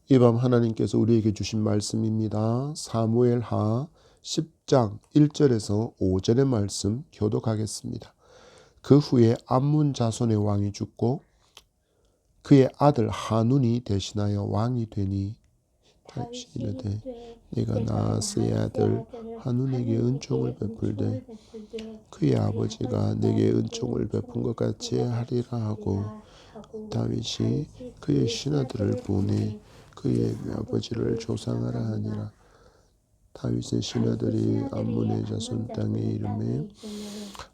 이 밤 하나님께서 우리에게 주신 말씀입니다. 사무엘하 10장 1절에서 5절의 말씀 교독하겠습니다. 그 후에 암몬 자손의 왕이 죽고 그의 아들 하눈이 대신하여 왕이 되니 다윗이 이르되 네가 나아스의 아들 하눈에게 은총을 베풀되 그의 아버지가 내게 은총을 베푼 것 같이 하리라 하고 다윗이 그의 신하들을 보내 그의 아버지를 조상하라 하니라. 다윗의 신하들이 암몬의 자손 땅에 이르매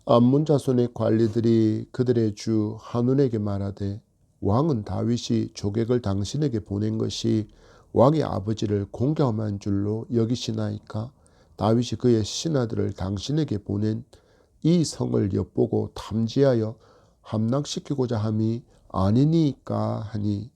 암몬 자손의 관리들이 그들의 주 하눈에게 말하되 왕은 다윗이 조객을 당신에게 보낸 것이 왕의 아버지를 공경한 줄로 여기시나이까? 다윗이 그의 신하들을 당신에게 보낸 이 성을 엿보고 탐지하여 함락시키고자 함이 아니니까 하니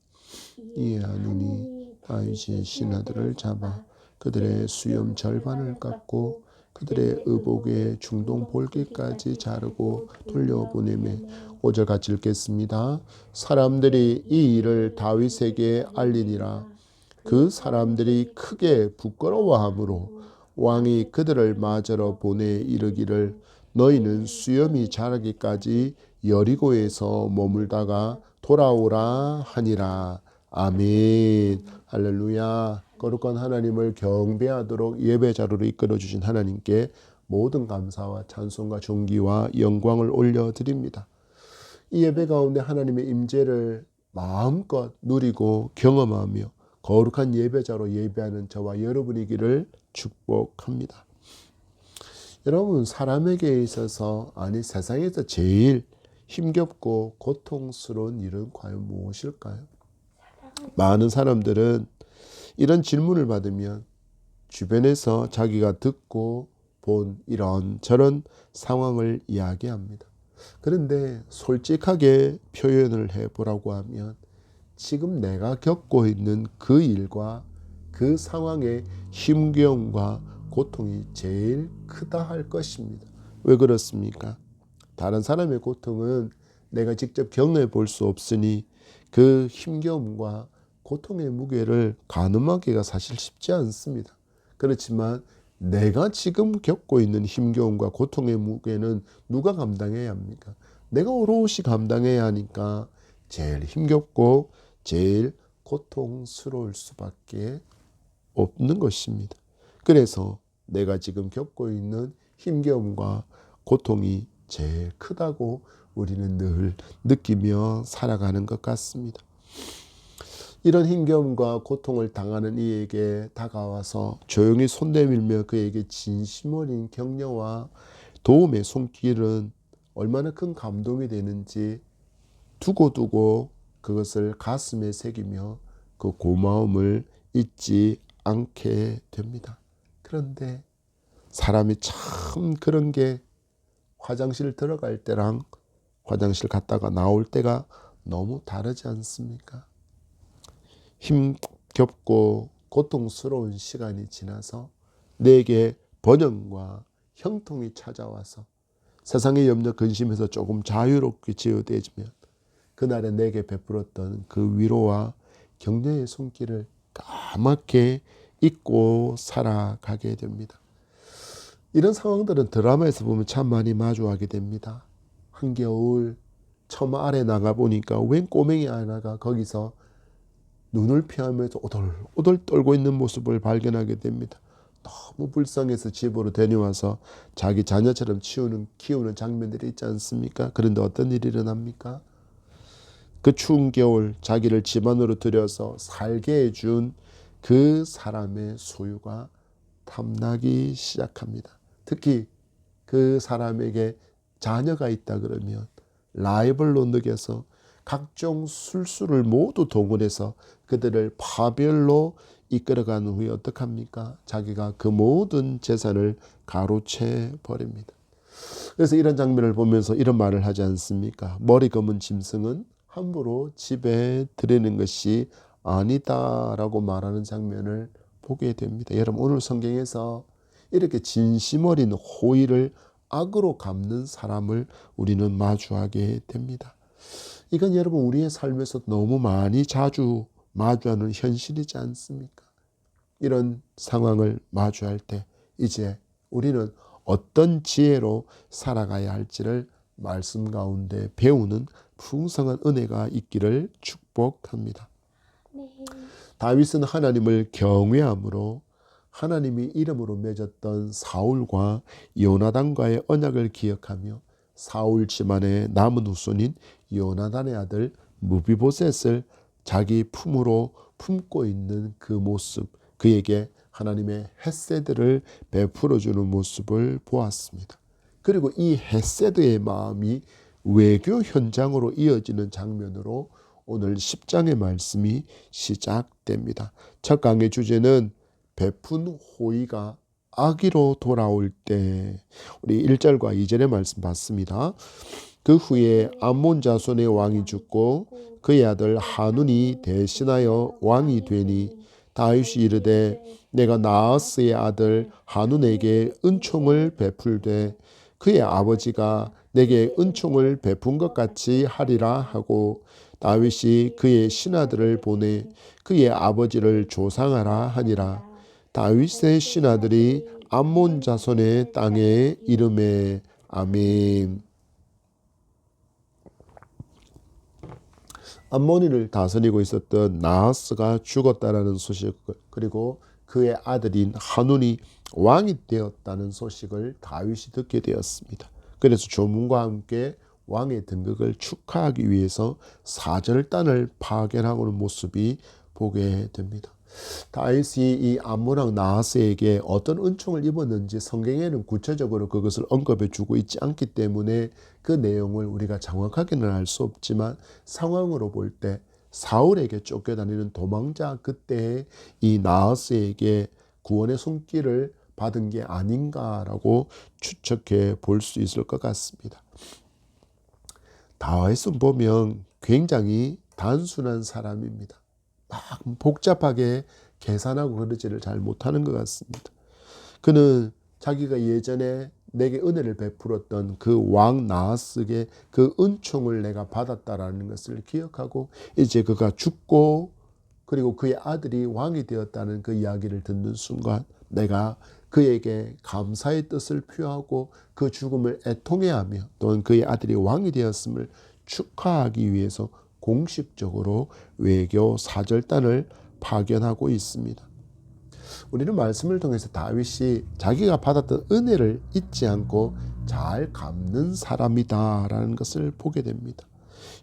이에 하누니 다윗의 신하들을 잡아 그들의 수염 절반을 깎고 그들의 의복의 중동 볼기까지 자르고 돌려보내매 5절 같이 읽겠습니다. 사람들이 이 일을 다윗에게 알리니라. 그 사람들이 크게 부끄러워하므로 왕이 그들을 맞으러 보내 이르기를 너희는 수염이 자라기까지 여리고에서 머물다가 돌아오라 하니라. 아멘. 할렐루야. 거룩한 하나님을 경배하도록 예배 자료로 이끌어 주신 하나님께 모든 감사와 찬송과 존귀와 영광을 올려드립니다. 이 예배 가운데 하나님의 임재를 마음껏 누리고 경험하며 거룩한 예배자로 예배하는 저와 여러분이기를 축복합니다. 여러분, 사람에게 있어서 아니 세상에서 제일 힘겹고 고통스러운 일은 과연 무엇일까요? 많은 사람들은 이런 질문을 받으면 주변에서 자기가 듣고 본 이런 저런 상황을 이야기합니다. 그런데 솔직하게 표현을 해보라고 하면 지금 내가 겪고 있는 그 일과 그 상황의 힘겨움과 고통이 제일 크다 할 것입니다. 왜 그렇습니까? 다른 사람의 고통은 내가 직접 경험해 볼 수 없으니 그 힘겨움과 고통의 무게를 가늠하기가 사실 쉽지 않습니다. 그렇지만 내가 지금 겪고 있는 힘겨움과 고통의 무게는 누가 감당해야 합니까? 내가 오롯이 감당해야 하니까 제일 힘겹고 제일 고통스러울 수밖에 없는 것입니다. 그래서 내가 지금 겪고 있는 힘겨움과 고통이 제일 크다고 우리는 늘 느끼며 살아가는 것 같습니다. 이런 힘겨움과 고통을 당하는 이에게 다가와서 조용히 손 내밀며 그에게 진심 어린 격려와 도움의 손길은 얼마나 큰 감동이 되는지 두고두고 그것을 가슴에 새기며 그 고마움을 잊지 않게 됩니다. 그런데 사람이 참 그런 게 화장실 들어갈 때랑 화장실 갔다가 나올 때가 너무 다르지 않습니까? 힘겹고 고통스러운 시간이 지나서 내게 번영과 형통이 찾아와서 세상의 염려 근심에서 조금 자유롭게 제어되지면 그날에 내게 베풀었던 그 위로와 격려의 손길을 까맣게 잊고 살아가게 됩니다. 이런 상황들은 드라마에서 보면 참 많이 마주하게 됩니다. 한겨울 처마 아래 나가보니까 웬 꼬맹이 하나가 거기서 눈을 피하면서 오돌오돌 떨고 있는 모습을 발견하게 됩니다. 너무 불쌍해서 집으로 데려와서 자기 자녀처럼 키우는 장면들이 있지 않습니까? 그런데 어떤 일이 일어납니까? 그 추운 겨울 자기를 집 안으로 들여서 살게 해준 그 사람의 소유가 탐나기 시작합니다. 특히 그 사람에게 자녀가 있다 그러면 라이벌로 느껴서 각종 술수를 모두 동원해서 그들을 파별로 이끌어가는 후에 어떡합니까? 자기가 그 모든 재산을 가로채 버립니다. 그래서 이런 장면을 보면서 이런 말을 하지 않습니까? 머리 검은 짐승은 함부로 집에 들이는 것이 아니다라고 말하는 장면을 보게 됩니다. 여러분, 오늘 성경에서 이렇게 진심 어린 호의를 악으로 갚는 사람을 우리는 마주하게 됩니다. 이건 여러분 우리의 삶에서 너무 많이 자주 마주하는 현실이지 않습니까? 이런 상황을 마주할 때 이제 우리는 어떤 지혜로 살아가야 할지를 말씀 가운데 배우는 풍성한 은혜가 있기를 축복합니다. 다윗은 하나님을 경외함으로 하나님이 이름으로 맺었던 사울과 요나단과의 언약을 기억하며 사울 집안의 남은 후손인 요나단의 아들 무비보셋을 자기 품으로 품고 있는 그 모습, 그에게 하나님의 헤세드를 베풀어주는 모습을 보았습니다. 그리고 이 헤세드의 마음이 외교 현장으로 이어지는 장면으로 오늘 10장의 말씀이 시작됩니다. 첫 강의 주제는 베푼 호의가 악의로 돌아올 때, 우리 1절과 2절의 말씀 봤습니다. 그 후에 암몬 자손의 왕이 죽고 그의 아들 하눈이 대신하여 왕이 되니 다윗이 이르되 내가 나하스의 아들 하눈에게 은총을 베풀되 그의 아버지가 내게 은총을 베푼 것 같이 하리라 하고 다윗이 그의 신하들을 보내 그의 아버지를 조상하라 하니라. 다윗의 신하들이 암몬 자손의 땅에 이름에 아멘. 암몬인을 다스리고 있었던 나하스가 죽었다라는 소식, 그리고 그의 아들인 하눈이 왕이 되었다는 소식을 다윗이 듣게 되었습니다. 그래서 조문과 함께 왕의 등극을 축하하기 위해서 사절단을 파견하고는 모습이 보게 됩니다. 다윗이 이 암몬왕 나하스에게 어떤 은총을 입었는지 성경에는 구체적으로 그것을 언급해 주고 있지 않기 때문에 그 내용을 우리가 정확하게는 알 수 없지만 상황으로 볼 때 사울에게 쫓겨다니는 도망자 그때의 이 나하스에게 구원의 손길을 받은 게 아닌가라고 추측해 볼 수 있을 것 같습니다. 다윗은 보면 굉장히 단순한 사람입니다. 막 복잡하게 계산하고 그러지를 잘 못하는 것 같습니다. 그는 자기가 예전에 내게 은혜를 베풀었던 그 왕 나하스에게 그 은총을 내가 받았다라는 것을 기억하고 이제 그가 죽고 그리고 그의 아들이 왕이 되었다는 그 이야기를 듣는 순간 내가 그에게 감사의 뜻을 표하고 그 죽음을 애통해하며 또는 그의 아들이 왕이 되었음을 축하하기 위해서 공식적으로 외교 사절단을 파견하고 있습니다. 우리는 말씀을 통해서 다윗이 자기가 받았던 은혜를 잊지 않고 잘 갚는 사람이다라는 것을 보게 됩니다.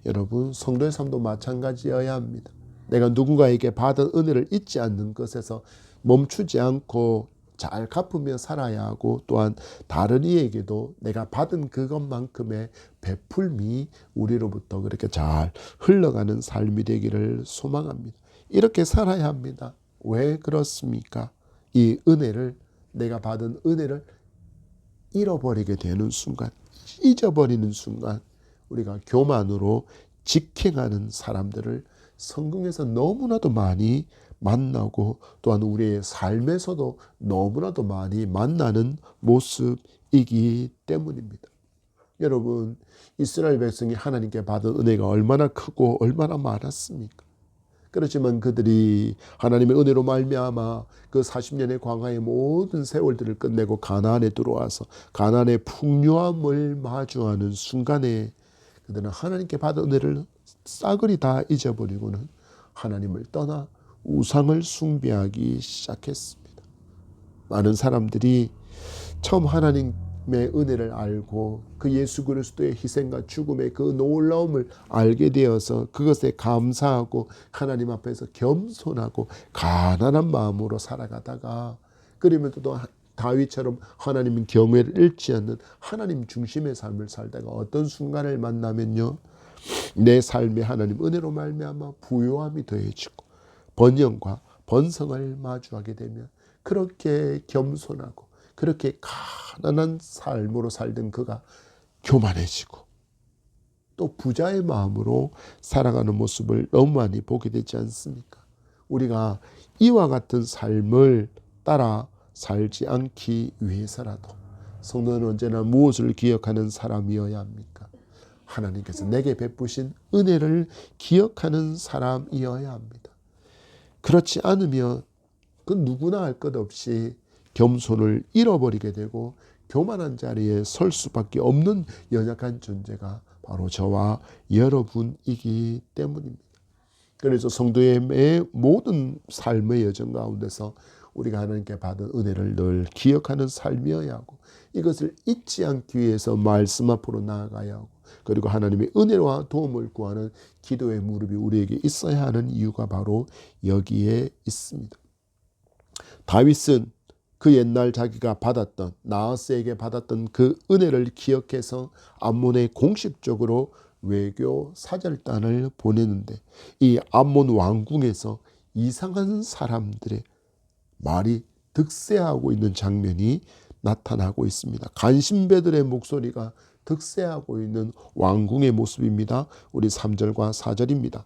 여러분, 성도의 삶도 마찬가지여야 합니다. 내가 누군가에게 받은 은혜를 잊지 않는 것에서 멈추지 않고 잘 갚으며 살아야 하고 또한 다른 이에게도 내가 받은 그것만큼의 베풀미 우리로부터 그렇게 잘 흘러가는 삶이 되기를 소망합니다. 이렇게 살아야 합니다. 왜 그렇습니까? 이 은혜를, 내가 받은 은혜를 잃어버리게 되는 순간, 잊어버리는 순간 우리가 교만으로 직행하는 사람들을 성경에서 너무나도 많이 만나고 또한 우리의 삶에서도 너무나도 많이 만나는 모습이기 때문입니다. 여러분, 이스라엘 백성이 하나님께 받은 은혜가 얼마나 크고 얼마나 많았습니까? 그렇지만 그들이 하나님의 은혜로 말미암아 그 40년의 광야의 모든 세월들을 끝내고 가나안에 들어와서 가나안의 풍요함을 마주하는 순간에 그들은 하나님께 받은 은혜를 싸그리 다 잊어버리고는 하나님을 떠나 우상을 숭배하기 시작했습니다. 많은 사람들이 처음 하나님의 은혜를 알고 그 예수 그리스도의 희생과 죽음의 그 놀라움을 알게 되어서 그것에 감사하고 하나님 앞에서 겸손하고 가난한 마음으로 살아가다가 그러면서 또 다윗처럼 하나님은 경외를 잃지 않는 하나님 중심의 삶을 살다가 어떤 순간을 만나면요, 내 삶에 하나님 은혜로 말미암아 부요함이 더해지고 번영과 번성을 마주하게 되면 그렇게 겸손하고 그렇게 가난한 삶으로 살던 그가 교만해지고 또 부자의 마음으로 살아가는 모습을 너무 많이 보게 되지 않습니까? 우리가 이와 같은 삶을 따라 살지 않기 위해서라도 성도는 언제나 무엇을 기억하는 사람이어야 합니까? 하나님께서 내게 베푸신 은혜를 기억하는 사람이어야 합니다. 그렇지 않으면 그 누구나 할 것 없이 겸손을 잃어버리게 되고 교만한 자리에 설 수밖에 없는 연약한 존재가 바로 저와 여러분이기 때문입니다. 그래서 성도의 모든 삶의 여정 가운데서 우리가 하나님께 받은 은혜를 늘 기억하는 삶이어야 하고, 이것을 잊지 않기 위해서 말씀 앞으로 나아가야 하고, 그리고 하나님의 은혜와 도움을 구하는 기도의 무릎이 우리에게 있어야 하는 이유가 바로 여기에 있습니다. 다윗은 그 옛날 자기가 받았던, 나하스에게 받았던 그 은혜를 기억해서 암몬에 공식적으로 외교 사절단을 보내는데, 이 암몬 왕궁에서 이상한 사람들의 말이 득세하고 있는 장면이 나타나고 있습니다. 간신배들의 목소리가 득세하고 있는 왕궁의 모습입니다. 우리 3절과 4절입니다.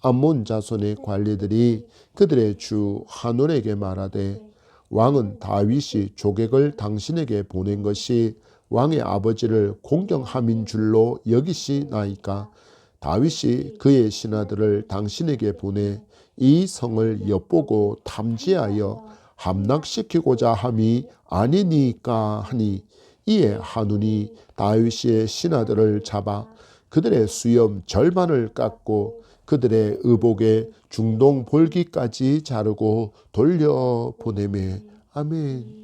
암몬 자손의 관리들이 그들의 주 하논에게 말하되, 왕은 다윗이 조객을 당신에게 보낸 것이 왕의 아버지를 공경함인 줄로 여기시나이까? 다윗이 그의 신하들을 당신에게 보내 이 성을 엿보고 탐지하여 함락시키고자 함이 아니니까 하니, 이에 한운이 다윗의 신하들을 잡아 그들의 수염 절반을 깎고 그들의 의복의 중동 볼기까지 자르고 돌려보내매. 아멘.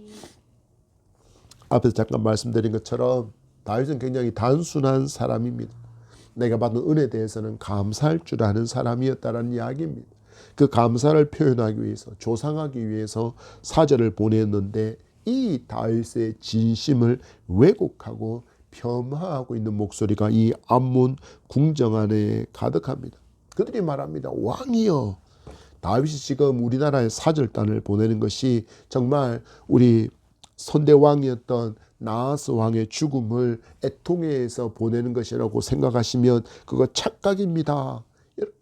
앞에서 잠깐 말씀드린 것처럼 다윗은 굉장히 단순한 사람입니다. 내가 받은 은혜에 대해서는 감사할 줄 아는 사람이었다는 이야기입니다. 그 감사를 표현하기 위해서, 조상하기 위해서 사절을 보냈는데, 이 다윗의 진심을 왜곡하고 폄하하고 있는 목소리가 이 암몬 궁정 안에 가득합니다. 그들이 말합니다. 왕이여, 다윗이 지금 우리나라에 사절단을 보내는 것이 정말 우리 선대왕이었던 나하스 왕의 죽음을 애통해서 보내는 것이라고 생각하시면 그거 착각입니다.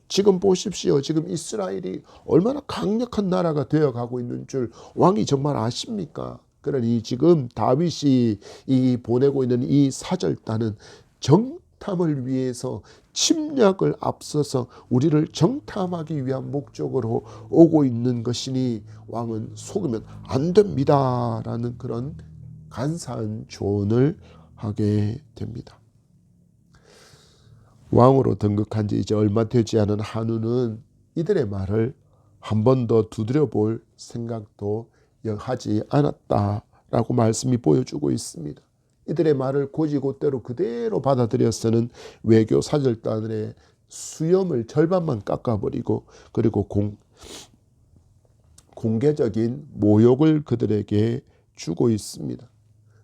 지금 보십시오. 지금 이스라엘이 얼마나 강력한 나라가 되어가고 있는 줄 왕이 정말 아십니까? 그러니 지금 다윗이 이 보내고 있는 이 사절단은 정탐을 위해서, 침략을 앞서서 우리를 정탐하기 위한 목적으로 오고 있는 것이니 왕은 속으면 안 됩니다 라는 그런 간사한 조언을 하게 됩니다. 왕으로 등극한 지 이제 얼마 되지 않은 한우는 이들의 말을 한 번 더 두드려 볼 생각도 하지 않았다라고 말씀이 보여주고 있습니다. 이들의 말을 곧이곧대로 그대로 받아들여서는 외교 사절단의 수염을 절반만 깎아버리고, 그리고 공개적인 모욕을 그들에게 주고 있습니다.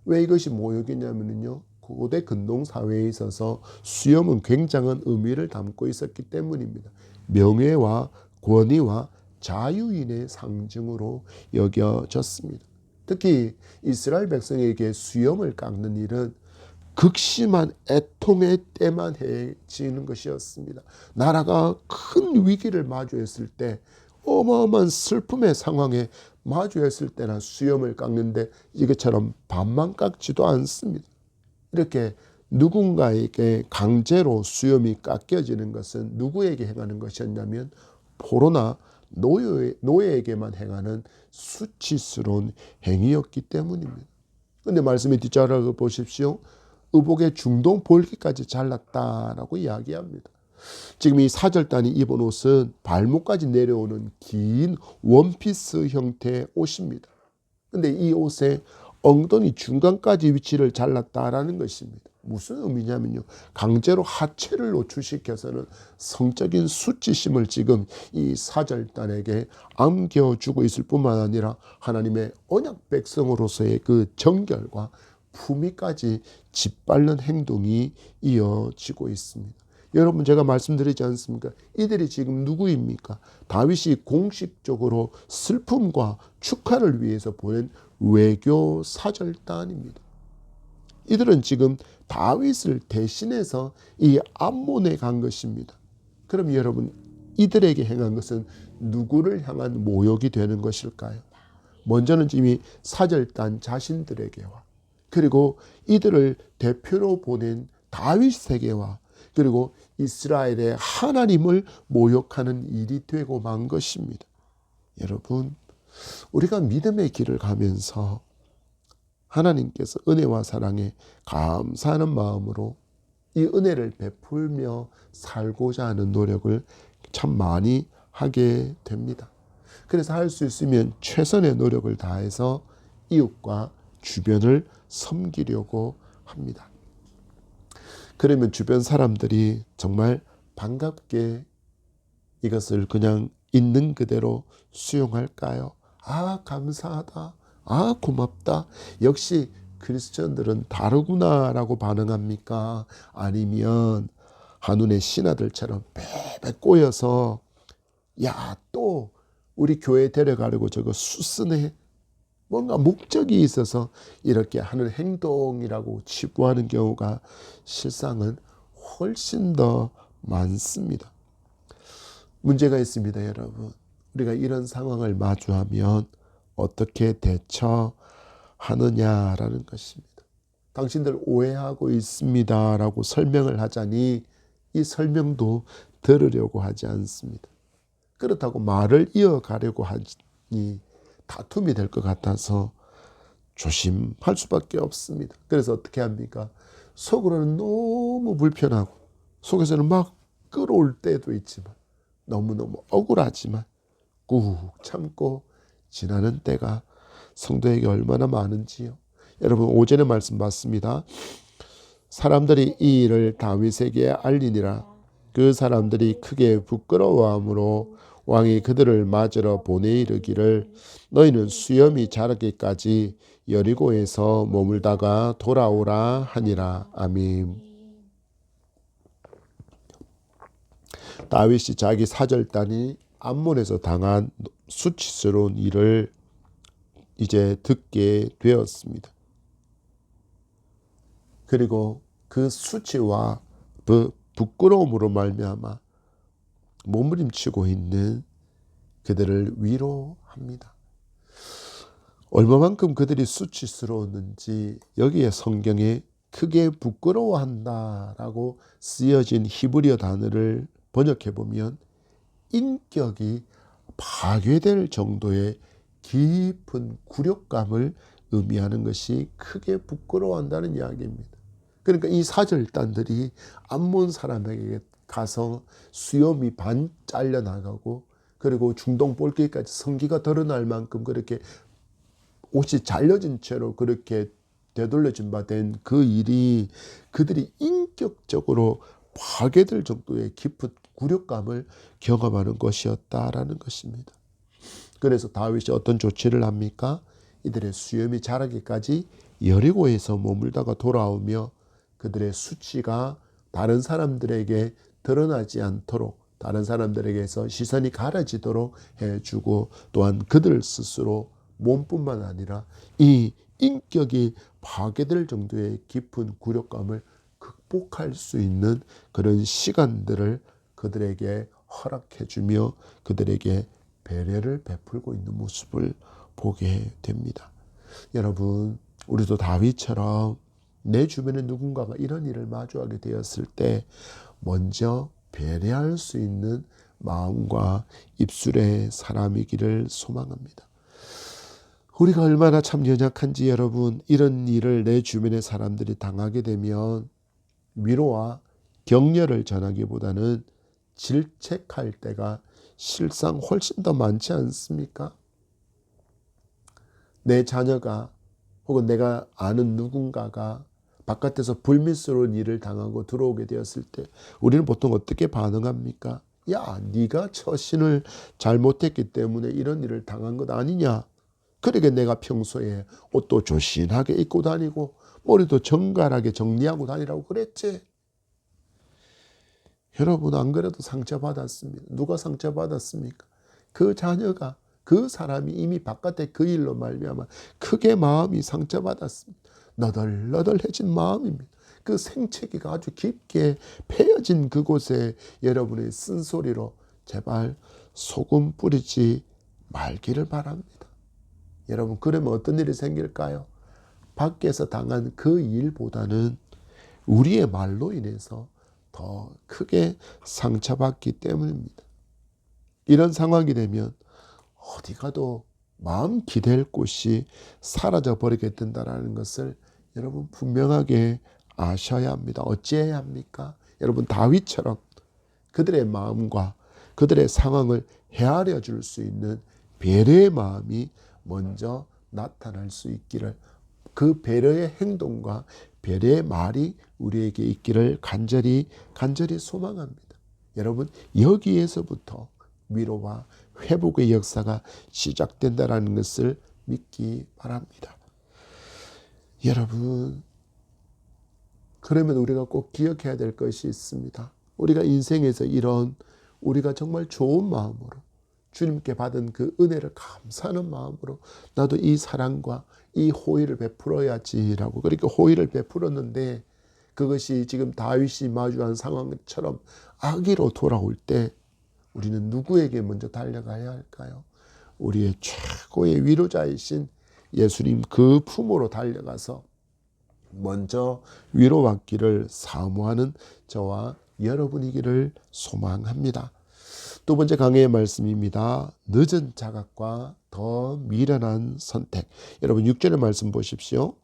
왜 이것이 모욕이냐면요, 고대 근동 사회에 있어서 수염은 굉장한 의미를 담고 있었기 때문입니다. 명예와 권위와 자유인의 상징으로 여겨졌습니다. 특히 이스라엘 백성에게 수염을 깎는 일은 극심한 애통의 때만 해지는 것이었습니다. 나라가 큰 위기를 마주했을 때, 어마어마한 슬픔의 상황에 마주했을 때나 수염을 깎는데 이것처럼 반만 깎지도 않습니다. 이렇게 누군가에게 강제로 수염이 깎여지는 것은 누구에게 행하는 것이었냐면 포로나 노예에게만 행하는 수치스러운 행위였기 때문입니다. 그런데 말씀의 뒷자락을 보십시오. 의복의 중동 볼기까지 잘랐다라고 이야기합니다. 지금 이 사절단이 입은 옷은 발목까지 내려오는 긴 원피스 형태의 옷입니다. 그런데 이 옷에 엉덩이 중간까지 위치를 잘랐다라는 것입니다. 무슨 의미냐면요, 강제로 하체를 노출시켜서는 성적인 수치심을 지금 이 사절단에게 안겨주고 있을 뿐만 아니라 하나님의 언약 백성으로서의 그 정결과 품위까지 짓밟는 행동이 이어지고 있습니다. 여러분, 제가 말씀드리지 않습니까? 이들이 지금 누구입니까? 다윗이 공식적으로 슬픔과 축하를 위해서 보낸 외교 사절단입니다. 이들은 지금 다윗을 대신해서 이 암몬에 간 것입니다. 그럼 여러분, 이들에게 행한 것은 누구를 향한 모욕이 되는 것일까요? 먼저는 이미 사절단 자신들에게와, 그리고 이들을 대표로 보낸 다윗에게와, 그리고 이스라엘의 하나님을 모욕하는 일이 되고 만 것입니다. 여러분, 우리가 믿음의 길을 가면서 하나님께서 은혜와 사랑에 감사하는 마음으로 이 은혜를 베풀며 살고자 하는 노력을 참 많이 하게 됩니다. 그래서 할 수 있으면 최선의 노력을 다해서 이웃과 주변을 섬기려고 합니다. 그러면 주변 사람들이 정말 반갑게 이것을 그냥 있는 그대로 수용할까요? 아, 감사하다. 아, 고맙다. 역시 크리스천들은 다르구나라고 반응합니까? 아니면 한눈의 신하들처럼 베베 꼬여서 야, 또 우리 교회 데려가려고 저거 수쓰네. 뭔가 목적이 있어서 이렇게 하는 행동이라고 치부하는 경우가 실상은 훨씬 더 많습니다. 문제가 있습니다, 여러분. 우리가 이런 상황을 마주하면 어떻게 대처하느냐라는 것입니다. 당신들 오해하고 있습니다라고 설명을 하자니 이 설명도 들으려고 하지 않습니다. 그렇다고 말을 이어가려고 하니 다툼이 될 것 같아서 조심할 수밖에 없습니다. 그래서 어떻게 합니까? 속으로는 너무 불편하고 속에서는 막 끌어올 때도 있지만 너무너무 억울하지만 꾹 참고 지나는 때가 성도에게 얼마나 많은지요. 여러분, 오전에 말씀 봤습니다. 사람들이 이 일을 다윗에게 알리니라. 그 사람들이 크게 부끄러워함으로 왕이 그들을 맞으러 보내 이르기를 너희는 수염이 자라기까지 여리고에서 머물다가 돌아오라 하니라. 아멘. 다윗이 자기 사절단이 암몬에서 당한 수치스러운 일을 이제 듣게 되었습니다. 그리고 그 수치와 그 부끄러움으로 말미암아 몸부림치고 있는 그들을 위로합니다. 얼마만큼 그들이 수치스러웠는지 여기에 성경에 크게 부끄러워한다라고 쓰여진 히브리어 단어를 번역해 보면 인격이 파괴될 정도의 깊은 굴욕감을 의미하는 것이 크게 부끄러워한다는 이야기입니다. 그러니까 이 사절단들이 암몬 사람에게 가서 수염이 반 잘려나가고 그리고 중동 볼기까지 성기가 드러날 만큼 그렇게 옷이 잘려진 채로 그렇게 되돌려진 바 된 그 일이 그들이 인격적으로 파괴될 정도의 깊은 굴욕감을 경험하는 것이었다라는 것입니다. 그래서 다윗이 어떤 조치를 합니까? 이들의 수염이 자라기까지 여리고에서 머물다가 돌아오며 그들의 수치가 다른 사람들에게 드러나지 않도록 다른 사람들에게서 시선이 가려지도록 해주고 또한 그들 스스로 몸뿐만 아니라 이 인격이 파괴될 정도의 깊은 굴욕감을 극복할 수 있는 그런 시간들을 그들에게 허락해주며 그들에게 배려를 베풀고 있는 모습을 보게 됩니다. 여러분, 우리도 다윗처럼 내 주변에 누군가가 이런 일을 마주하게 되었을 때 먼저 배려할 수 있는 마음과 입술의 사람이기를 소망합니다. 우리가 얼마나 참 연약한지 여러분, 이런 일을 내 주변의 사람들이 당하게 되면 위로와 격려를 전하기보다는 질책할 때가 실상 훨씬 더 많지 않습니까? 내 자녀가 혹은 내가 아는 누군가가 바깥에서 불미스러운 일을 당하고 들어오게 되었을 때 우리는 보통 어떻게 반응합니까? 야, 네가 처신을 잘못했기 때문에 이런 일을 당한 것 아니냐? 그러게 내가 평소에 옷도 조신하게 입고 다니고 머리도 정갈하게 정리하고 다니라고 그랬지. 여러분, 안 그래도 상처받았습니다. 누가 상처받았습니까? 그 자녀가, 그 사람이 이미 바깥에 그 일로 말미암아 크게 마음이 상처받았습니다. 너덜너덜해진 마음입니다. 그 생채기가 아주 깊게 패여진 그곳에 여러분의 쓴소리로 제발 소금 뿌리지 말기를 바랍니다. 여러분, 그러면 어떤 일이 생길까요? 밖에서 당한 그 일보다는 우리의 말로 인해서 더 크게 상처받기 때문입니다. 이런 상황이 되면 어디 가도 마음 기댈 곳이 사라져 버리게 된다는 것을 여러분 분명하게 아셔야 합니다. 어찌해야 합니까? 여러분 다윗처럼 그들의 마음과 그들의 상황을 헤아려 줄 수 있는 배려의 마음이 먼저 나타날 수 있기를, 그 배려의 행동과 배려의 말이 우리에게 있기를 간절히 소망합니다. 여러분 여기에서부터 위로와 회복의 역사가 시작된다는 것을 믿기 바랍니다. 여러분, 그러면 우리가 꼭 기억해야 될 것이 있습니다. 우리가 인생에서 이런 우리가 정말 좋은 마음으로 주님께 받은 그 은혜를 감사하는 마음으로 나도 이 사랑과 이 호의를 베풀어야지라고, 그렇게 호의를 베풀었는데 그것이 지금 다윗이 마주한 상황처럼 악의로 돌아올 때 우리는 누구에게 먼저 달려가야 할까요? 우리의 최고의 위로자이신 예수님 그 품으로 달려가서 먼저 위로받기를 사모하는 저와 여러분이기를 소망합니다. 두 번째 강해의 말씀입니다. 늦은 자각과 더 미련한 선택. 여러분 6절의 말씀 보십시오.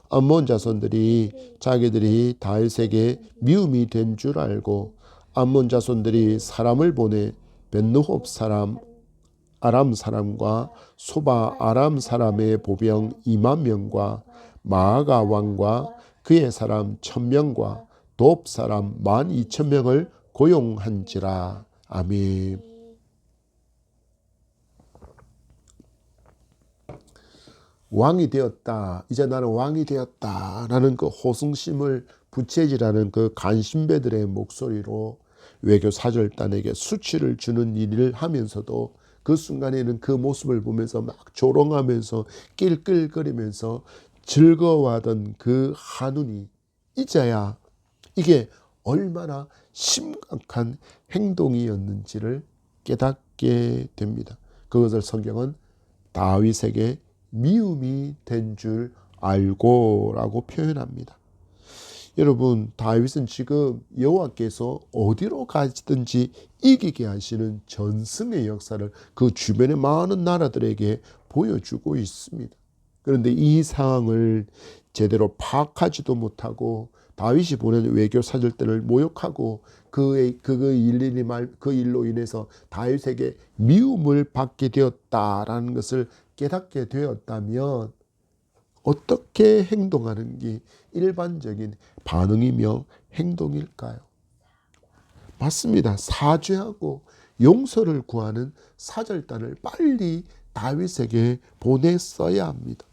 암몬 자손들이 자기들이 다윗에게 미움이 된 줄 알고 암몬 자손들이 사람을 보내 벳느홉 사람 아람 사람과 소바 아람 사람의 보병 2만 명과 마아가 왕과 그의 사람 1000명과 돕 사람 12,000명을 고용한지라. 아멘. 왕이 되었다, 이제 나는 왕이 되었다 라는 그 호승심을 부채질하는 그 간신배들의 목소리로 외교 사절단에게 수치를 주는 일을 하면서도 그 순간에는 그 모습을 보면서 막 조롱하면서 낄낄거리면서 즐거워하던 그 한운이 이제야 이게 얼마나 심각한 행동이었는지를 깨닫게 됩니다. 그것을 성경은 다윗에게 미움이 된 줄 알고 라고 표현합니다. 여러분 다윗은 지금 여호와께서 어디로 가시든지 이기게 하시는 전승의 역사를 그 주변의 많은 나라들에게 보여주고 있습니다. 그런데 이 상황을 제대로 파악하지도 못하고 다윗이 보낸 외교 사절단을 모욕하고 그 일로 인해서 다윗에게 미움을 받게 되었다라는 것을 깨닫게 되었다면 어떻게 행동하는 게 일반적인 반응이며 행동일까요? 맞습니다. 사죄하고 용서를 구하는 사절단을 빨리 다윗에게 보냈어야 합니다.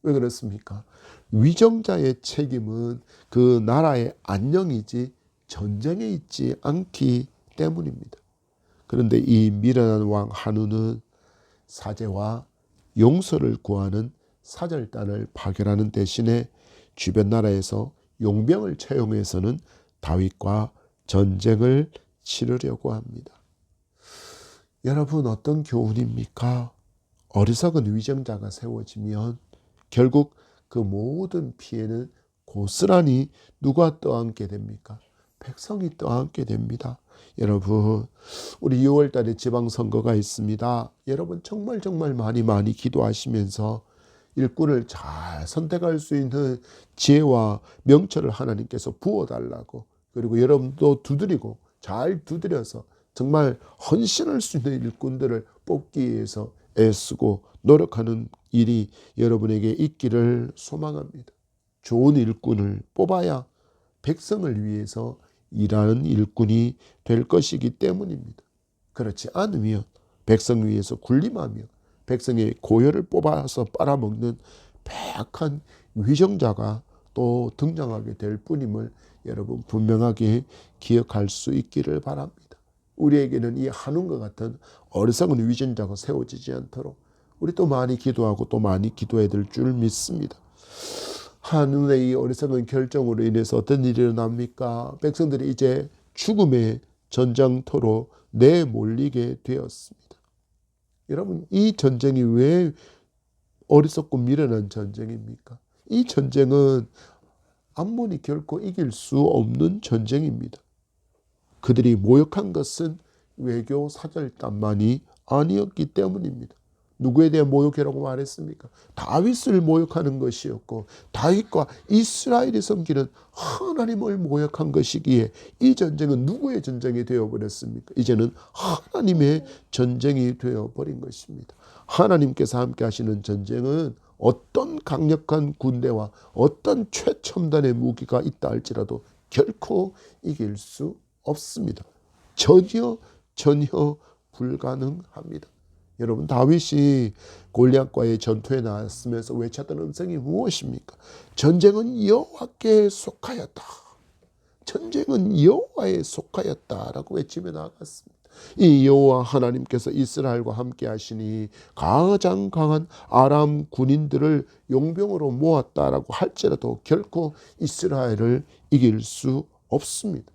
왜 그렇습니까? 위정자의 책임은 그 나라의 안녕이지 전쟁에 있지 않기 때문입니다. 그런데 이 미련한 왕 한우는 사죄와 용서를 구하는 사절단을 파견하는 대신에 주변 나라에서 용병을 채용해서는 다윗과 전쟁을 치르려고 합니다. 여러분 어떤 교훈입니까? 어리석은 위정자가 세워지면 결국 그 모든 피해는 고스란히 누가 떠안게 됩니까? 백성이 떠안게 됩니다. 여러분 우리 6월 달에 지방선거가 있습니다. 여러분 정말 많이 기도하시면서 일꾼을 잘 선택할 수 있는 지혜와 명철을 하나님께서 부어달라고, 그리고 여러분도 두드리고 잘 두드려서 정말 헌신할 수 있는 일꾼들을 뽑기 위해서 애쓰고 노력하는 일이 여러분에게 있기를 소망합니다. 좋은 일꾼을 뽑아야 백성을 위해서 일하는 일꾼이 될 것이기 때문입니다. 그렇지 않으면 백성 위에서 군림하며 백성의 고열을 뽑아서 빨아먹는 패악한 위정자가 또 등장하게 될 뿐임을 여러분 분명하게 기억할 수 있기를 바랍니다. 우리에게는 이 한운과 같은 어리석은 위정자가 세워지지 않도록 우리 또 많이 기도하고 또 많이 기도해야 될 줄 믿습니다. 한운의 이 어리석은 결정으로 인해서 어떤 일이 일어납니까? 백성들이 이제 죽음의 전장터로 내몰리게 되었습니다. 여러분 이 전쟁이 왜 어리석고 미련한 전쟁입니까? 이 전쟁은 암몬이 결코 이길 수 없는 전쟁입니다. 그들이 모욕한 것은 외교 사절단만이 아니었기 때문입니다. 누구에 대해 모욕이라고 말했습니까? 다윗을 모욕하는 것이었고 다윗과 이스라엘이 섬기는 하나님을 모욕한 것이기에 이 전쟁은 누구의 전쟁이 되어버렸습니까? 이제는 하나님의 전쟁이 되어버린 것입니다. 하나님께서 함께 하시는 전쟁은 어떤 강력한 군대와 어떤 최첨단의 무기가 있다 할지라도 결코 이길 수 없습니다. 전혀 불가능합니다. 여러분, 다윗이 골리앗과의 전투에 나섰으면서 외쳤던 음성이 무엇입니까? 전쟁은 여호와께 속하였다. 전쟁은 여호와에 속하였다라고 외치며 나아갔습니다. 이 여호와 하나님께서 이스라엘과 함께 하시니 가장 강한 아람 군인들을 용병으로 모았다라고 할지라도 결코 이스라엘을 이길 수 없습니다.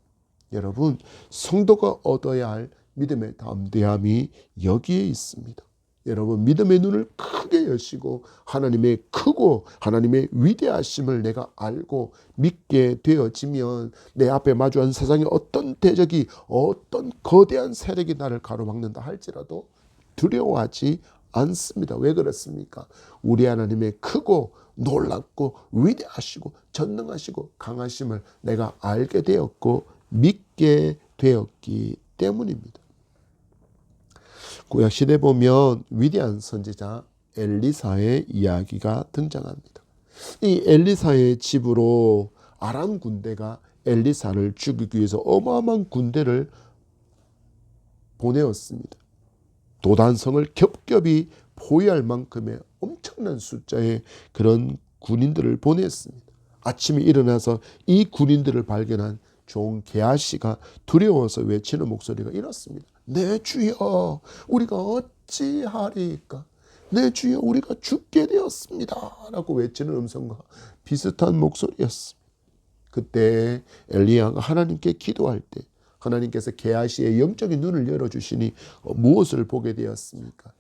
여러분, 성도가 얻어야 할 믿음의 담대함이 여기에 있습니다. 여러분, 믿음의 눈을 크게 여시고 하나님의 크고 하나님의 위대하심을 내가 알고 믿게 되어지면 내 앞에 마주한 세상의 어떤 대적이 어떤 거대한 세력이 나를 가로막는다 할지라도 두려워하지 않습니다. 왜 그렇습니까? 우리 하나님의 크고 놀랍고 위대하시고 전능하시고 강하심을 내가 알게 되었고 믿게 되었기 때문입니다. 구약시대 보면 위대한 선지자 엘리사의 이야기가 등장합니다. 이 엘리사의 집으로 아람 군대가 엘리사를 죽이기 위해서 어마어마한 군대를 보내었습니다. 도단성을 겹겹이 포위할 만큼의 엄청난 숫자의 그런 군인들을 보냈습니다. 아침에 일어나서 이 군인들을 발견한 종 게하시가 두려워서 외치는 목소리가 이렇습니다. 내 주여, 우리가 어찌하리까? 내 주여, 우리가 죽게 되었습니다 라고 외치는 음성과 비슷한 목소리였습니다. 그때 엘리야가 하나님께 기도할 때 하나님께서 게하시의 영적인 눈을 열어주시니 무엇을 보게 되었습니까?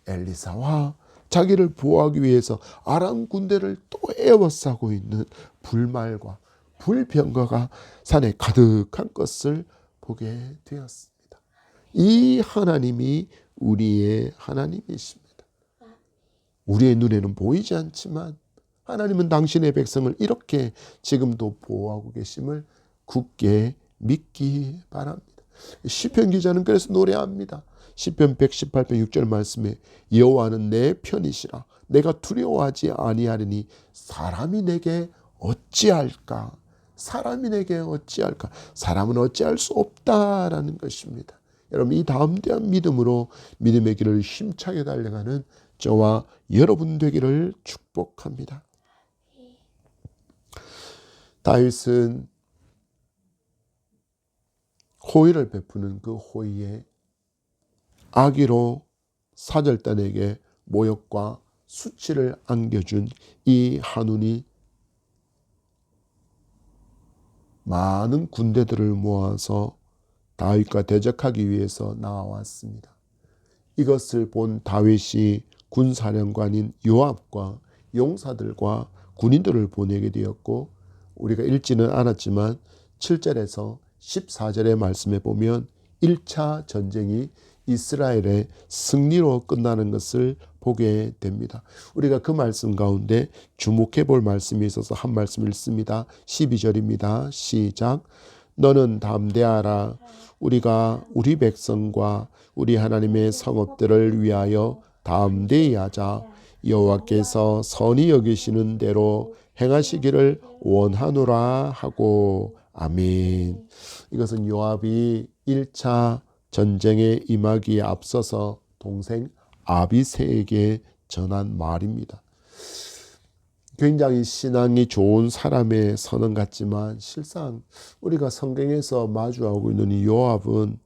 엘리사와 자기를 보호하기 위해서 아람 군대를 또 에워싸고 있는 불말과 불병거가 산에 가득한 것을 보게 되었습니다. 이 하나님이 우리의 하나님이십니다. 우리의 눈에는 보이지 않지만 하나님은 당신의 백성을 이렇게 지금도 보호하고 계심을 굳게 믿기 바랍니다. 시편 기자는 그래서 노래합니다. 시편 118편 6절 말씀에 여호와는 내 편이시라 내가 두려워하지 아니하리니 사람이 내게 어찌할까? 사람이 내게 어찌할까? 사람은 어찌할 수 없다라는 것입니다. 여러분, 이 담대한 믿음으로 믿음의 길을 힘차게 달려가는 저와 여러분 되기를 축복합니다. 다윗은 호의를 베푸는 그 호의에 악의로 사절단에게 모욕과 수치를 안겨준 이 한운이 많은 군대들을 모아서 다윗과 대적하기 위해서 나왔습니다. 이것을 본 다윗이 군사령관인 요압과 용사들과 군인들을 보내게 되었고 우리가 읽지는 않았지만 7절에서 14절의 말씀에 보면 1차 전쟁이 이스라엘의 승리로 끝나는 것을 보게 됩니다. 우리가 그 말씀 가운데 주목해 볼 말씀이 있어서 한 말씀 읽습니다. 12절입니다. 시작. 너는 담대하라. 우리가 우리 백성과 우리 하나님의 성읍들을 위하여 담대히 하자. 여호와께서 선히 여기시는 대로 행하시기를 원하노라 하고 아멘. 이것은 요압이 1차 전쟁에 임하기에 앞서서 동생 아비새에게 전한 말입니다. 굉장히 신앙이 좋은 사람의 선언 같지만 실상 우리가 성경에서 마주하고 있는 이 요압은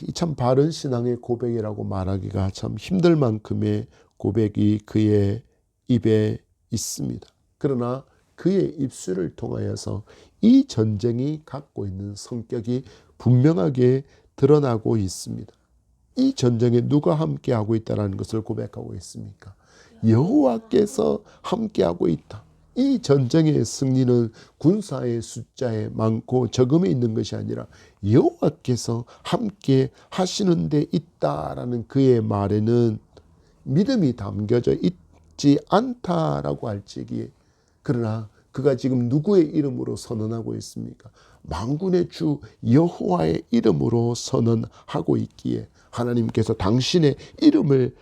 이 참 바른 신앙의 고백이라고 말하기가 참 힘들 만큼의 고백이 그의 입에 있습니다. 그러나 그의 입술을 통하여서 이 전쟁이 갖고 있는 성격이 분명하게 드러나고 있습니다. 이 전쟁에 누가 함께하고 있다는 것을 고백하고 있습니까? 여호와께서 함께하고 있다. 이 전쟁의 승리는 군사의 숫자에 많고 적음에 있는 것이 아니라 여호와께서 함께 하시는 데 있다라는 그의 말에는 믿음이 담겨져 있지 않다라고 할지기에, 그러나 그가 지금 누구의 이름으로 선언하고 있습니까? 만군의 주 여호와의 이름으로 선언하고 있기에 하나님께서 당신의 이름을,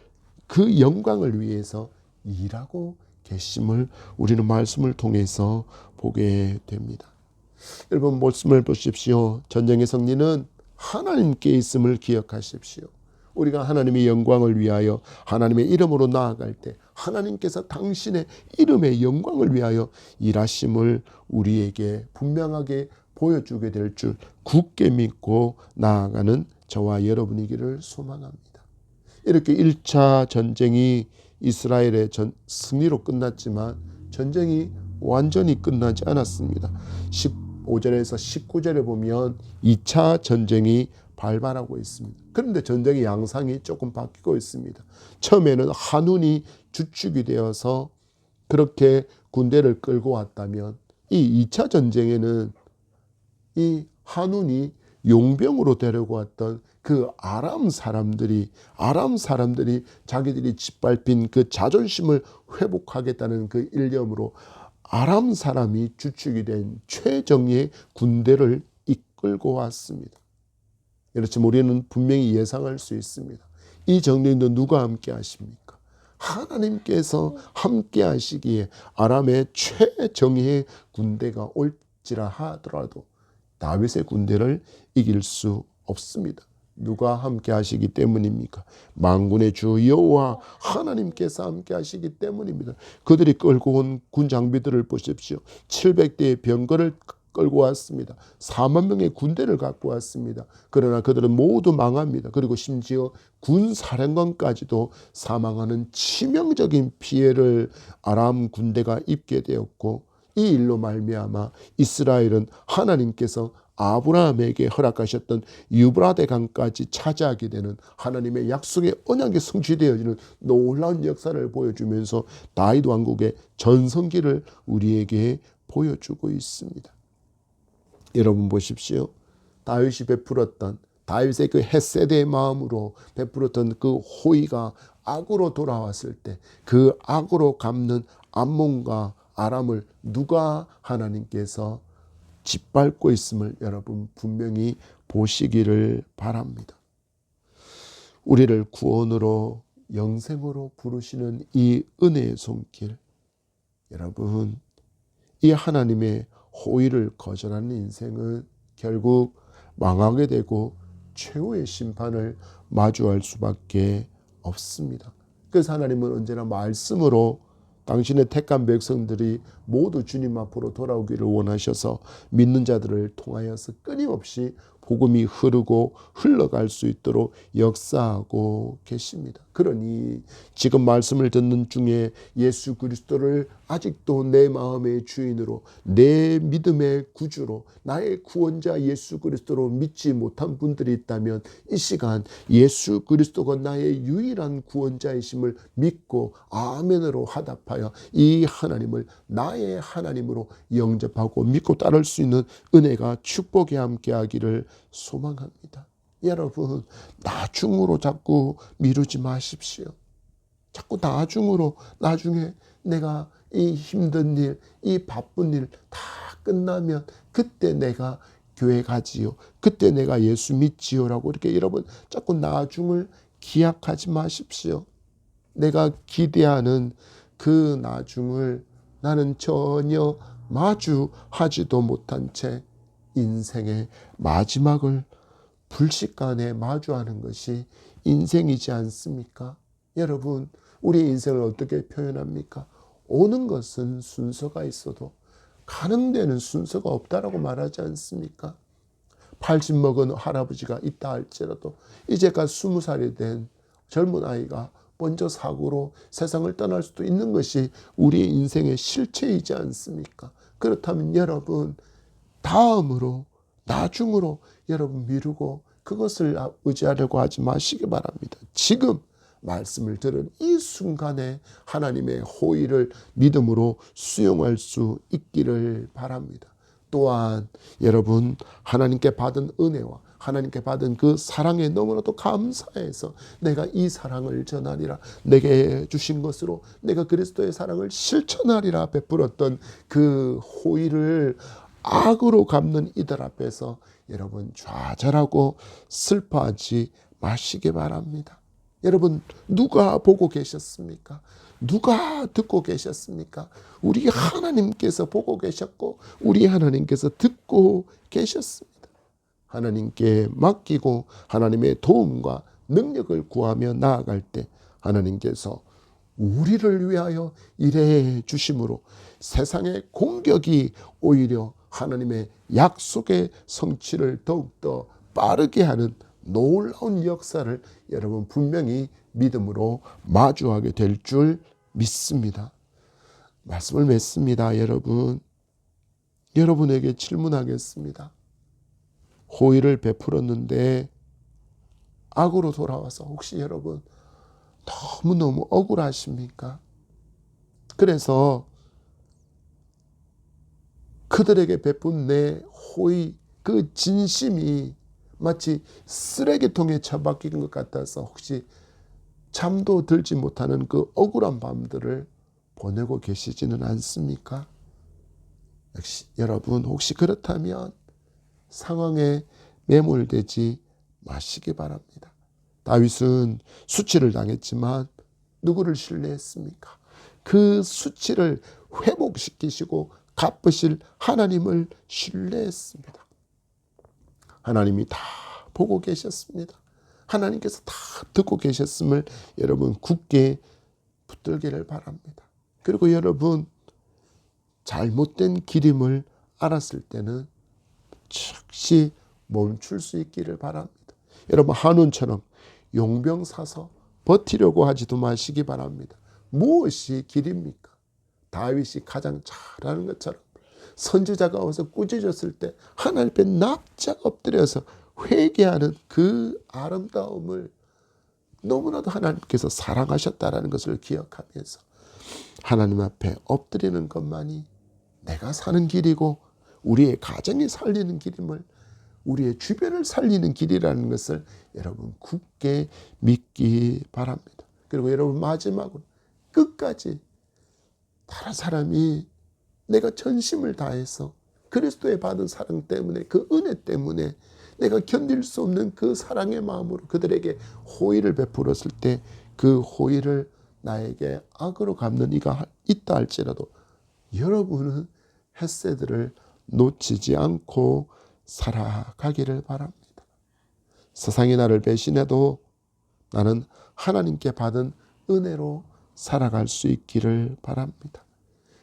그 영광을 위해서 일하고 계심을 우리는 말씀을 통해서 보게 됩니다. 여러분, 말씀을 보십시오. 전쟁의 승리는 하나님께 있음을 기억하십시오. 우리가 하나님의 영광을 위하여 하나님의 이름으로 나아갈 때 하나님께서 당신의 이름의 영광을 위하여 일하심을 우리에게 분명하게 보여주게 될 줄 굳게 믿고 나아가는 저와 여러분이기를 소망합니다. 이렇게 1차 전쟁이 이스라엘의 승리로 끝났지만 전쟁이 완전히 끝나지 않았습니다. 15절에서 19절에 보면 2차 전쟁이 발발하고 있습니다. 그런데 전쟁의 양상이 조금 바뀌고 있습니다. 처음에는 한운이 주축이 되어서 그렇게 군대를 끌고 왔다면, 이 2차 전쟁에는 이 한운이 용병으로 데리고 왔던 그 아람 사람들이 자기들이 짓밟힌 그 자존심을 회복하겠다는 그 일념으로 아람 사람이 주축이 된 최정예의 군대를 이끌고 왔습니다. 이렇지만 우리는 분명히 예상할 수 있습니다. 이 정리도 누가 함께 하십니까? 하나님께서 함께 하시기에 아람의 최정예의 군대가 올지라 하더라도 다윗의 군대를 이길 수 없습니다. 누가 함께 하시기 때문입니까? 만군의 주 여호와 하나님께서 함께 하시기 때문입니다. 그들이 끌고 온 군 장비들을 보십시오. 700대의 병거를 끌고 왔습니다. 4만 명의 군대를 갖고 왔습니다. 그러나 그들은 모두 망합니다. 그리고 심지어 군 사령관까지도 사망하는 치명적인 피해를 아람 군대가 입게 되었고, 이 일로 말미암아 이스라엘은 하나님께서 아브라함에게 허락하셨던 유브라데 강까지 차지하게 되는 하나님의 약속의 언약이 성취되어지는 놀라운 역사를 보여주면서 다윗 왕국의 전성기를 우리에게 보여주고 있습니다. 여러분 보십시오. 다윗이 베풀었던, 다윗의 그 헤세드의 마음으로 베풀었던 그 호의가 악으로 돌아왔을 때 그 악으로 갚는 암몬과 아람을 누가 하나님께서 짓밟고 있음을 여러분 분명히 보시기를 바랍니다. 우리를 구원으로 영생으로 부르시는 이 은혜의 손길, 여러분, 이 하나님의 호의를 거절하는 인생은 결국 망하게 되고 최후의 심판을 마주할 수밖에 없습니다. 그래서 하나님은 언제나 말씀으로 당신의 택한 백성들이 모두 주님 앞으로 돌아오기를 원하셔서 믿는 자들을 통하여서 끊임없이 복음이 흐르고 흘러갈 수 있도록 역사하고 계십니다. 그러니 지금 말씀을 듣는 중에 예수 그리스도를 아직도 내 마음의 주인으로, 내 믿음의 구주로, 나의 구원자 예수 그리스도로 믿지 못한 분들이 있다면 이 시간 예수 그리스도가 나의 유일한 구원자이심을 믿고 아멘으로 화답하여 이 하나님을 나의 하나님으로 영접하고 믿고 따를 수 있는 은혜가, 축복이 함께하기를 소망합니다. 여러분, 나중으로 자꾸 미루지 마십시오. 자꾸 나중으로, 나중에 내가 이 힘든 일, 이 바쁜 일 다 끝나면 그때 내가 교회 가지요, 그때 내가 예수 믿지요라고 이렇게 여러분 자꾸 나중을 기약하지 마십시오. 내가 기대하는 그 나중을 나는 전혀 마주하지도 못한 채 인생의 마지막을 불식간에 마주하는 것이 인생이지 않습니까? 여러분, 우리 인생을 어떻게 표현합니까? 오는 것은 순서가 있어도 가는 데는 순서가 없다라고 말하지 않습니까? 80 먹은 할아버지가 있다 할지라도 이제가 20살이 된 젊은 아이가 먼저 사고로 세상을 떠날 수도 있는 것이 우리의 인생의 실체이지 않습니까? 그렇다면 여러분, 다음으로, 나중으로 여러분 미루고 그것을 의지하려고 하지 마시기 바랍니다. 지금 말씀을 들은 이 순간에 하나님의 호의를 믿음으로 수용할 수 있기를 바랍니다. 또한 여러분, 하나님께 받은 은혜와 하나님께 받은 그 사랑에 너무나도 감사해서 내가 이 사랑을 전하리라, 내게 주신 것으로 내가 그리스도의 사랑을 실천하리라 베풀었던 그 호의를 악으로 갚는 이들 앞에서 여러분 좌절하고 슬퍼하지 마시기 바랍니다. 여러분, 누가 보고 계셨습니까? 누가 듣고 계셨습니까? 우리 하나님께서 보고 계셨고 우리 하나님께서 듣고 계셨습니다. 하나님께 맡기고 하나님의 도움과 능력을 구하며 나아갈 때 하나님께서 우리를 위하여 일해 주심으로 세상의 공격이 오히려 하나님의 약속의 성취를 더욱더 빠르게 하는 놀라운 역사를 여러분 분명히 믿음으로 마주하게 될 줄 믿습니다. 말씀을 맺습니다. 여러분에게 질문하겠습니다. 호의를 베풀었는데 악으로 돌아와서 혹시 여러분 너무너무 억울하십니까? 그래서 그들에게 베푼 내 호의, 그 진심이 마치 쓰레기통에 처박힌 것 같아서 혹시 잠도 들지 못하는 그 억울한 밤들을 보내고 계시지는 않습니까? 역시 여러분, 혹시 그렇다면 상황에 매몰되지 마시기 바랍니다. 다윗은 수치를 당했지만 누구를 신뢰했습니까? 그 수치를 회복시키시고 갚으실 하나님을 신뢰했습니다. 하나님이 다 보고 계셨습니다. 하나님께서 다 듣고 계셨음을 여러분 굳게 붙들기를 바랍니다. 그리고 여러분, 잘못된 길임을 알았을 때는 즉시 멈출 수 있기를 바랍니다. 여러분, 한운처럼 용병 사서 버티려고 하지도 마시기 바랍니다. 무엇이 길입니까? 다윗이 가장 잘 아는 것처럼 선지자가 와서 꾸짖었을 때 하나님 앞에 납작 엎드려서 회개하는 그 아름다움을 너무나도 하나님께서 사랑하셨다라는 것을 기억하면서 하나님 앞에 엎드리는 것만이 내가 사는 길이고 우리의 가정이 살리는 길임을, 우리의 주변을 살리는 길이라는 것을 여러분 굳게 믿기 바랍니다. 그리고 여러분, 마지막으로 끝까지 다른 사람이 내가 전심을 다해서 그리스도의 받은 사랑 때문에, 그 은혜 때문에 내가 견딜 수 없는 그 사랑의 마음으로 그들에게 호의를 베풀었을 때 그 호의를 나에게 악으로 갚는 이가 있다 할지라도 여러분은 헤세드를 놓치지 않고 살아가기를 바랍니다. 세상이 나를 배신해도 나는 하나님께 받은 은혜로 살아갈 수 있기를 바랍니다.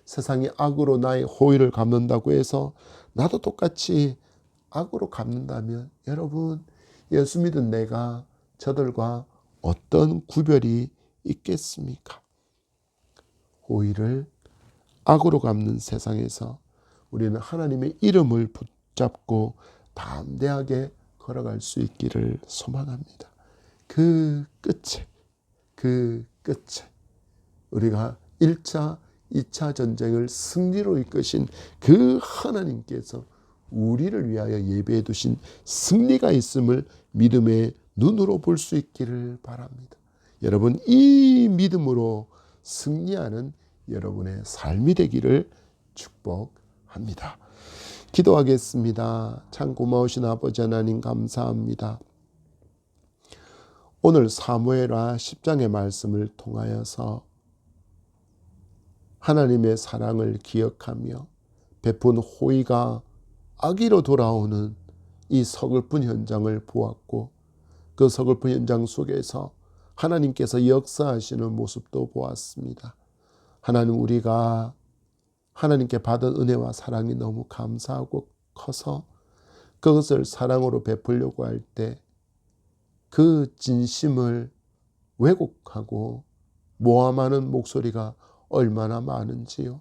세상이 악으로 나의 호의를 갚는다고 해서 나도 똑같이 악으로 갚는다면 여러분, 예수 믿은 내가 저들과 어떤 구별이 있겠습니까? 호의를 악으로 갚는 세상에서 우리는 하나님의 이름을 붙잡고 담대하게 걸어갈 수 있기를 소망합니다. 그 끝에 우리가 1차, 2차 전쟁을 승리로 이끄신 그 하나님께서 우리를 위하여 예배해 두신 승리가 있음을 믿음의 눈으로 볼 수 있기를 바랍니다. 여러분, 이 믿음으로 승리하는 여러분의 삶이 되기를 축복합니다. 기도하겠습니다. 참 고마우신 아버지 하나님, 감사합니다. 오늘 사무엘하 10장의 말씀을 통하여서 하나님의 사랑을 기억하며 베푼 호의가 악의로 돌아오는 이 서글픈 현장을 보았고, 그 서글픈 현장 속에서 하나님께서 역사하시는 모습도 보았습니다. 하나님, 우리가 하나님께 받은 은혜와 사랑이 너무 감사하고 커서 그것을 사랑으로 베풀려고 할 때 그 진심을 왜곡하고 모함하는 목소리가 얼마나 많은지요.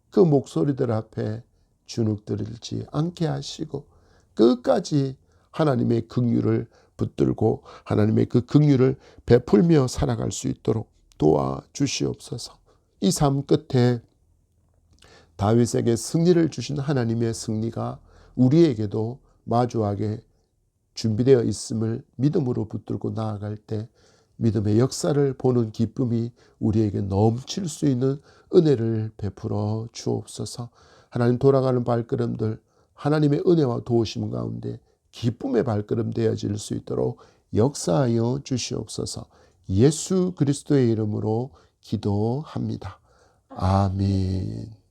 그 목소리들 앞에 주눅들지 않게 하시고 끝까지 하나님의 긍휼을 붙들고 하나님의 그 긍휼을 베풀며 살아갈 수 있도록 도와주시옵소서. 이 삶 끝에 다윗에게 승리를 주신 하나님의 승리가 우리에게도 마주하게 준비되어 있음을 믿음으로 붙들고 나아갈 때 믿음의 역사를 보는 기쁨이 우리에게 넘칠 수 있는 은혜를 베풀어 주옵소서. 하나님, 돌아가는 발걸음들 하나님의 은혜와 도우심 가운데 기쁨의 발걸음 되어질 수 있도록 역사하여 주시옵소서. 예수 그리스도의 이름으로 기도합니다. 아멘.